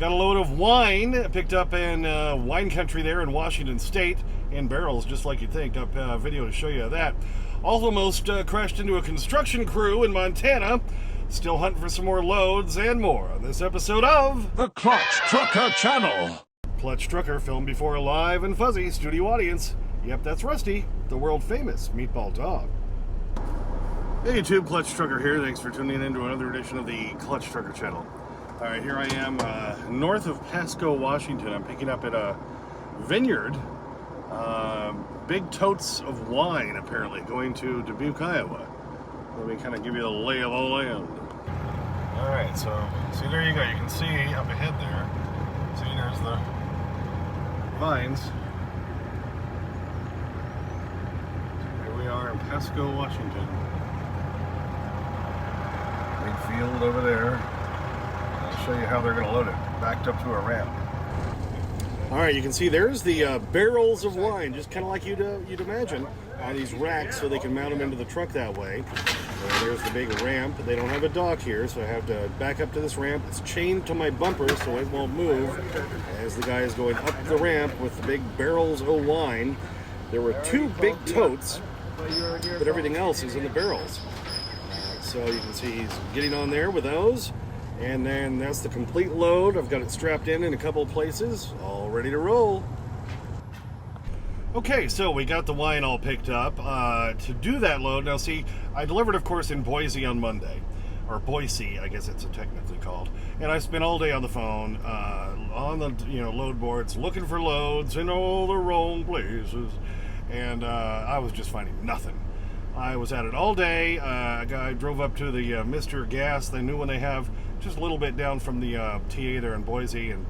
Got a load of wine picked up in wine country there in Washington State, in barrels, just like you'd think. Got a video to show you that. Almost crashed into a construction crew in Montana. Still hunting for some more loads and more on this episode of The Clutch Trucker Channel. Clutch Trucker, filmed before a live and fuzzy studio audience. Yep, that's Rusty, the world famous meatball dog. Hey YouTube, Clutch Trucker here. Thanks for tuning in to another edition of the Clutch Trucker Channel. All right, here I am north of Pasco, Washington. I'm picking up at a vineyard. Big totes of wine, apparently, going to Dubuque, Iowa. Let me kind of give you the lay of the land. All right, so see, there you go. You can see up ahead there. See, there's the vines. Here we are in Pasco, Washington. Big field over there. I'll show you how they're going to load it. Backed up to a ramp. All right, you can see there's the barrels of wine, just kind of like you'd imagine, on these racks so they can mount them into the truck that way. There's the big ramp. They don't have a dock here, so I have to back up to this ramp. It's chained to my bumper so it won't move as the guy is going up the ramp with the big barrels of wine. There were two big totes, but everything else is in the barrels. So you can see he's getting on there with those. And then that's the complete load. I've got it strapped in a couple of places, all ready to roll. Okay, so we got the wine all picked up. To do that load, now see, I delivered, of course, in Boise on Monday. Or Boise, I guess it's technically called. And I spent all day on the phone, on the load boards, looking for loads in all the wrong places. And I was just finding nothing. I was at it all day. I drove up to the Mr. Gas, the new one they have, just a little bit down from the TA there in Boise, and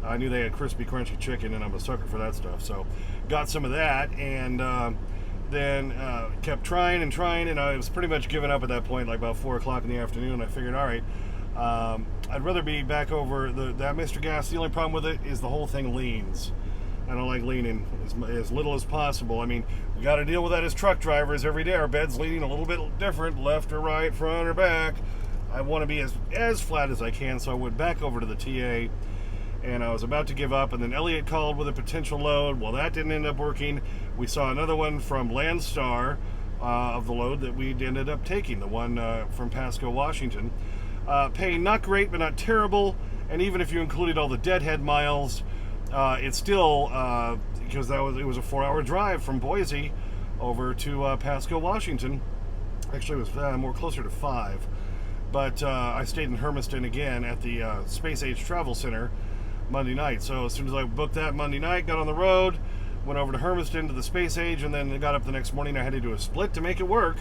I knew they had crispy, crunchy chicken, and I'm a sucker for that stuff. So got some of that, and then kept trying, and I was pretty much giving up at that point, like about 4 o'clock in the afternoon. I figured, all right, I'd rather be back over that Mr. Gas. The only problem with it is the whole thing leans. I don't like leaning as little as possible. I mean, we got to deal with that as truck drivers every day. Our bed's leaning a little bit different, left or right, front or back. I want to be as flat as I can, so I went back over to the TA, and I was about to give up, and then Elliot called with a potential load. Well, that didn't end up working. We saw another one from Landstar of the load that we ended up taking, the one from Pasco, Washington. Paying not great, but not terrible, and even if you included all the deadhead miles, it's still, because it was a 4-hour drive from Boise over to Pasco, Washington. Actually, it was more closer to 5. But I stayed in Hermiston again at the Space Age Travel Center Monday night. So as soon as I booked that Monday night, got on the road, went over to Hermiston to the Space Age, and then got up the next morning. I had to do a split to make it work.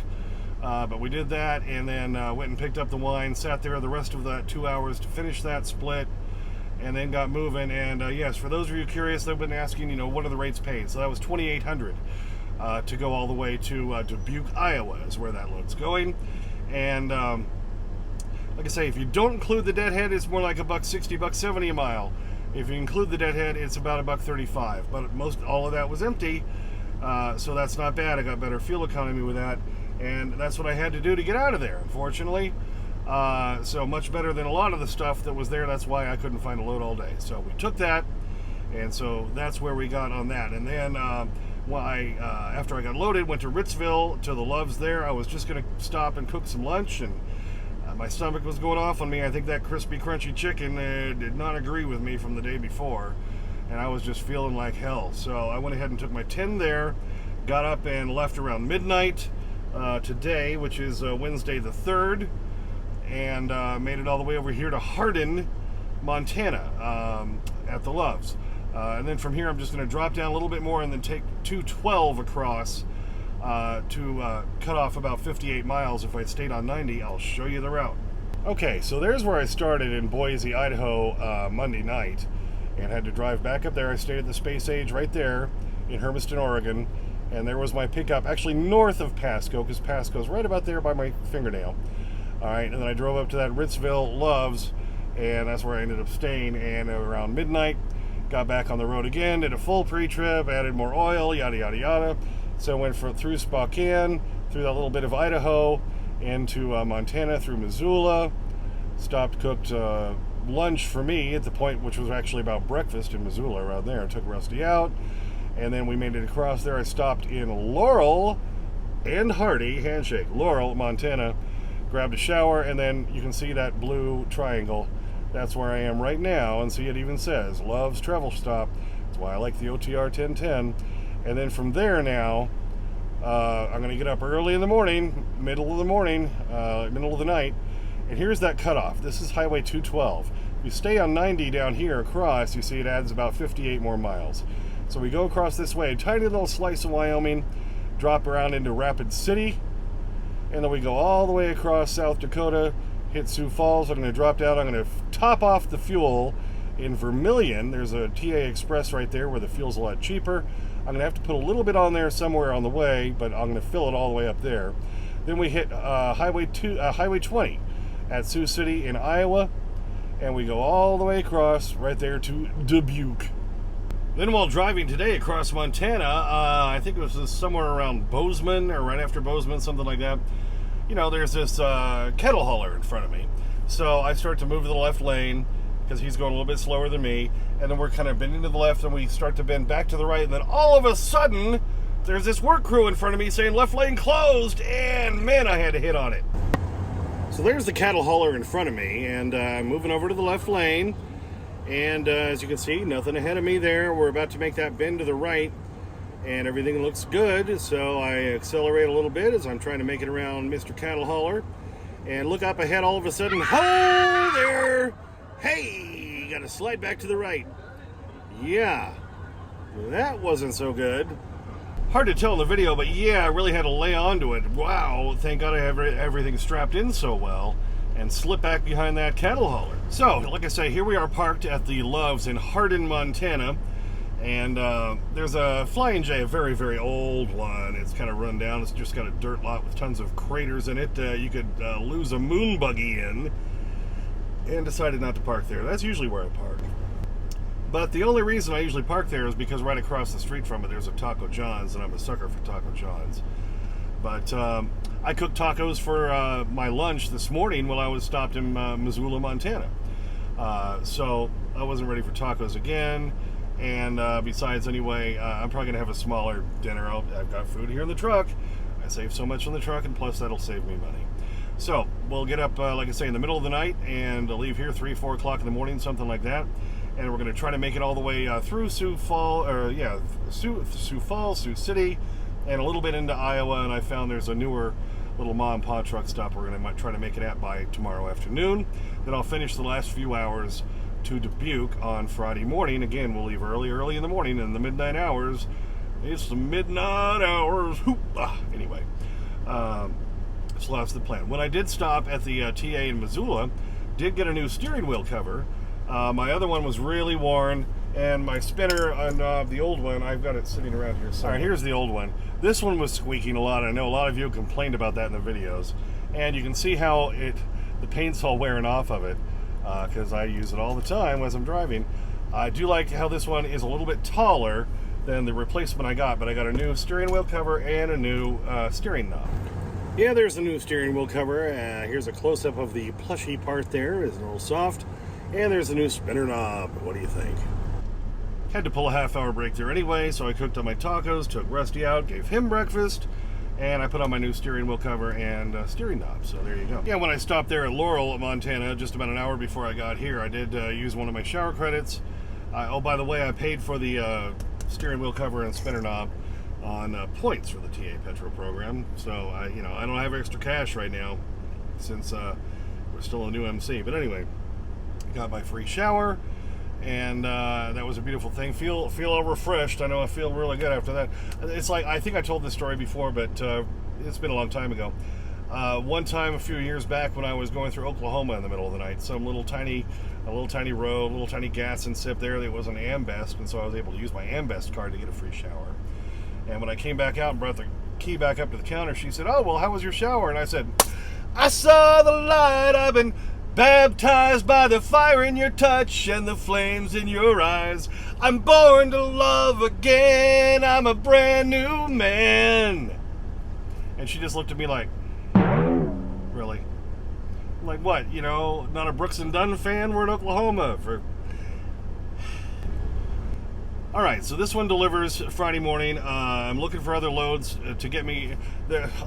But we did that, and then went and picked up the wine, sat there the rest of that 2 hours to finish that split, and then got moving. And yes, for those of you curious, they've been asking, what are the rates paid? So that was $2,800 to go all the way to Dubuque, Iowa is where that load's going. And like I say, if you don't include the deadhead, it's more like $1.60, $1.70 a mile. If you include the deadhead, it's about $1.35. But all of that was empty, so that's not bad. I got better fuel economy with that, and that's what I had to do to get out of there, unfortunately. So much better than a lot of the stuff that was there. That's why I couldn't find a load all day. So we took that, and so that's where we got on that. And then after I got loaded, went to Ritzville to the Loves there. I was just going to stop and cook some lunch, and my stomach was going off on me. I think that crispy, crunchy chicken did not agree with me from the day before, and I was just feeling like hell. So I went ahead and took my 10 there, got up and left around midnight today, which is Wednesday the 3rd, and made it all the way over here to Hardin, Montana, at the Loves. And then from here, I'm just going to drop down a little bit more and then take 212 across to cut off about 58 miles. If I stayed on 90, I'll show you the route. Okay, so there's where I started in Boise, Idaho, Monday night, and had to drive back up there. I stayed at the Space Age right there in Hermiston, Oregon, and there was my pickup, actually north of Pasco, because Pasco's right about there by my fingernail. All right, and then I drove up to that Ritzville Loves, and that's where I ended up staying, and around midnight, got back on the road again, did a full pre-trip, added more oil, yada, yada, yada. So went through Spokane, through that little bit of Idaho, into Montana, through Missoula, stopped, cooked lunch for me at the point, which was actually about breakfast in Missoula around there. I took Rusty out, and then we made it across there. I stopped in Laurel and Hardy, handshake, Laurel, Montana, grabbed a shower, and then you can see that blue triangle. That's where I am right now, and see it even says Love's Travel Stop. That's why I like the OTR 1010. And then from there now, I'm going to get up early in the morning, middle of the night, and here's that cutoff. This is Highway 212. If you stay on 90 down here across, you see it adds about 58 more miles. So we go across this way, tiny little slice of Wyoming, drop around into Rapid City, and then we go all the way across South Dakota, hit Sioux Falls. I'm going to drop down. I'm going to top off the fuel in Vermilion. There's a TA Express right there where the fuel's a lot cheaper. I'm going to have to put a little bit on there somewhere on the way, but I'm going to fill it all the way up there. Then we hit Highway 20 at Sioux City in Iowa, and we go all the way across right there to Dubuque. Then while driving today across Montana, I think it was somewhere around Bozeman or right after Bozeman, something like that. You know, there's this kettle hauler in front of me. So I start to move to the left lane because he's going a little bit slower than me. And then we're kind of bending to the left, and we start to bend back to the right. And then all of a sudden, there's this work crew in front of me saying left lane closed. And man, I had to hit on it. So there's the cattle hauler in front of me, and I'm moving over to the left lane. And as you can see, nothing ahead of me there. We're about to make that bend to the right, and everything looks good. So I accelerate a little bit as I'm trying to make it around Mr. Cattle Hauler, and look up ahead. All of a sudden, ho there! Hey, got to slide back to the right. Yeah, that wasn't so good. Hard to tell in the video, but yeah, I really had to lay onto it. Wow, thank God I have everything strapped in so well, and slip back behind that cattle hauler. So, like I say, here we are parked at the Loves in Hardin, Montana, and there's a Flying J, a very, very old one. It's kind of run down. It's just got a dirt lot with tons of craters in it. You could lose a moon buggy in, and decided not to park there. That's usually where I park. But the only reason I usually park there is because right across the street from it, there's a Taco John's, and I'm a sucker for Taco John's. But I cooked tacos for my lunch this morning while I was stopped in Missoula, Montana. So I wasn't ready for tacos again. And besides, anyway, I'm probably going to have a smaller dinner. I've got food here in the truck. I save so much on the truck, and plus that'll save me money. So we'll get up, like I say, in the middle of the night and leave here 3, 4 o'clock in the morning, something like that. And we're going to try to make it all the way through Sioux Falls, Sioux City, and a little bit into Iowa. And I found there's a newer little mom and pop truck stop we're going to try to make it at by tomorrow afternoon. Then I'll finish the last few hours to Dubuque on Friday morning. Again, we'll leave early in the morning, in the midnight hours. It's the midnight hours. Anyway, so that's the plan. When I did stop at the TA in Missoula, did get a new steering wheel cover. My other one was really worn, and my spinner on the old one, I've got it sitting around here. All right, here's the old one. This one was squeaking a lot. I know a lot of you complained about that in the videos, and you can see how the paint's all wearing off of it, because I use it all the time as I'm driving. I do like how this one is a little bit taller than the replacement I got, but I got a new steering wheel cover and a new steering knob. Yeah, there's a new steering wheel cover. Here's a close-up of the plushy part there. It's a little soft. And there's a new spinner knob. What do you think? Had to pull a half-hour break there anyway, so I cooked on my tacos, took Rusty out, gave him breakfast, and I put on my new steering wheel cover and steering knob. So there you go. Yeah, when I stopped there at Laurel, Montana, just about an hour before I got here, I did use one of my shower credits. Oh, by the way, I paid for the steering wheel cover and spinner knob on points for the TA Petro program. So I don't have extra cash right now since we're still a new MC. But anyway, got my free shower, and that was a beautiful thing. Feel all refreshed. I know I feel really good after that. It's like, I think I told this story before, but it's been a long time ago. One time a few years back when I was going through Oklahoma in the middle of the night, some little tiny road, little tiny gas and sip there that was an Ambest, and so I was able to use my Ambest card to get a free shower. And when I came back out and brought the key back up to the counter, she said, "Oh, well, how was your shower?" And I said, "I saw the light. I've been baptized by the fire in your touch and the flames in your eyes. I'm born to love again. I'm a brand new man." And she just looked at me like, "Really? Like what? You know, not a Brooks and Dunn fan? We're in Oklahoma. All right, so this one delivers Friday morning. I'm looking for other loads to get me.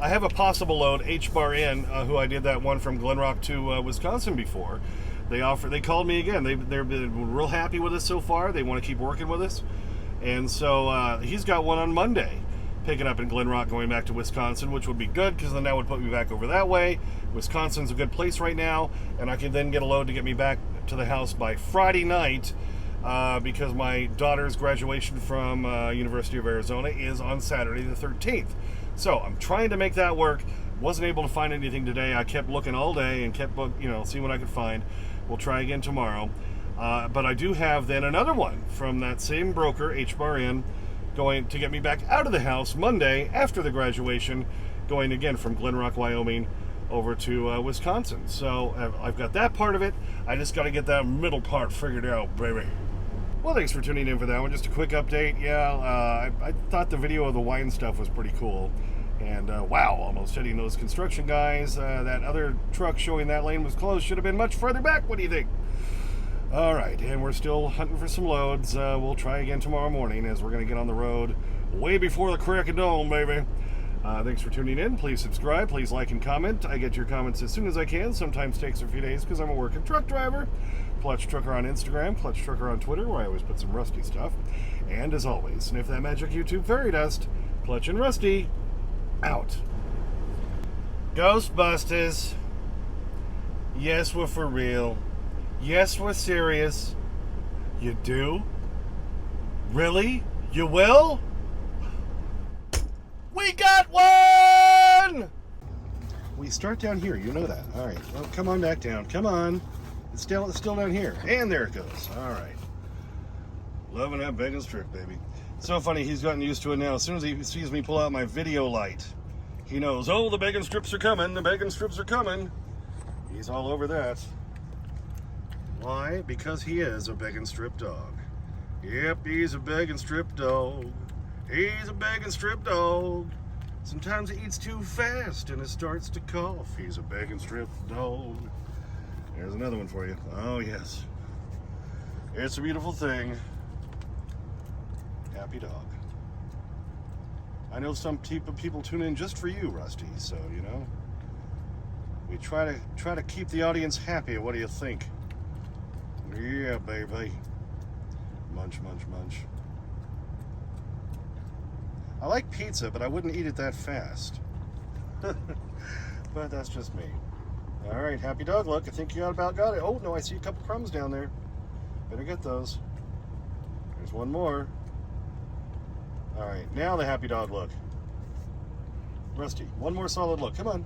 I have a possible load, H-Bar-N, who I did that one from Glen Rock to Wisconsin before. They called me again. They've been real happy with us so far. They want to keep working with us. And so he's got one on Monday, picking up in Glen Rock, going back to Wisconsin, which would be good because then that would put me back over that way. Wisconsin's a good place right now, and I can then get a load to get me back to the house by Friday night. Because my daughter's graduation from University of Arizona is on Saturday the 13th. So I'm trying to make that work. Wasn't able to find anything today. I kept looking all day and kept, seeing what I could find. We'll try again tomorrow. But I do have then another one from that same broker, H-Bar-N, going to get me back out of the house Monday after the graduation, going again from Glen Rock, Wyoming, over to Wisconsin. So I've got that part of it. I just got to get that middle part figured out, baby. Well, thanks for tuning in for that one. Just a quick update. Yeah, I thought the video of the wine stuff was pretty cool. And wow, almost hitting those construction guys. That other truck showing that lane was closed. Should have been much further back. What do you think? All right, and we're still hunting for some loads. We'll try again tomorrow morning as we're going to get on the road way before the crack of dawn, baby. Thanks for tuning in. Please subscribe. Please like and comment. I get your comments as soon as I can. Sometimes takes a few days because I'm a working truck driver. Clutch Trucker on Instagram, Clutch Trucker on Twitter, where I always put some Rusty stuff. And as always, sniff that magic YouTube fairy dust. Clutch and Rusty, out. Ghostbusters. Yes, we're for real. Yes, we're serious. You do? Really? You will? We got one! We start down here, you know that. All right, well, come on back down. Come on. It's still down here. And there it goes. All right. Loving that bacon strip, baby. So funny, he's gotten used to it now. As soon as he sees me pull out my video light, he knows, oh, the bacon strips are coming. The bacon strips are coming. He's all over that. Why? Because he is a bacon strip dog. Yep, he's a bacon strip dog. He's a bacon strip dog. Sometimes he eats too fast and it starts to cough. He's a bacon strip dog. There's another one for you. Oh, yes. It's a beautiful thing. Happy dog. I know some people tune in just for you, Rusty, so, you know. We try to keep the audience happy. What do you think? Yeah, baby. Munch, munch, munch. I like pizza, but I wouldn't eat it that fast. But that's just me. All right, happy dog look. I think you about got it. Oh, no, I see a couple crumbs down there. Better get those. There's one more. All right, now the happy dog look. Rusty, one more solid look. Come on.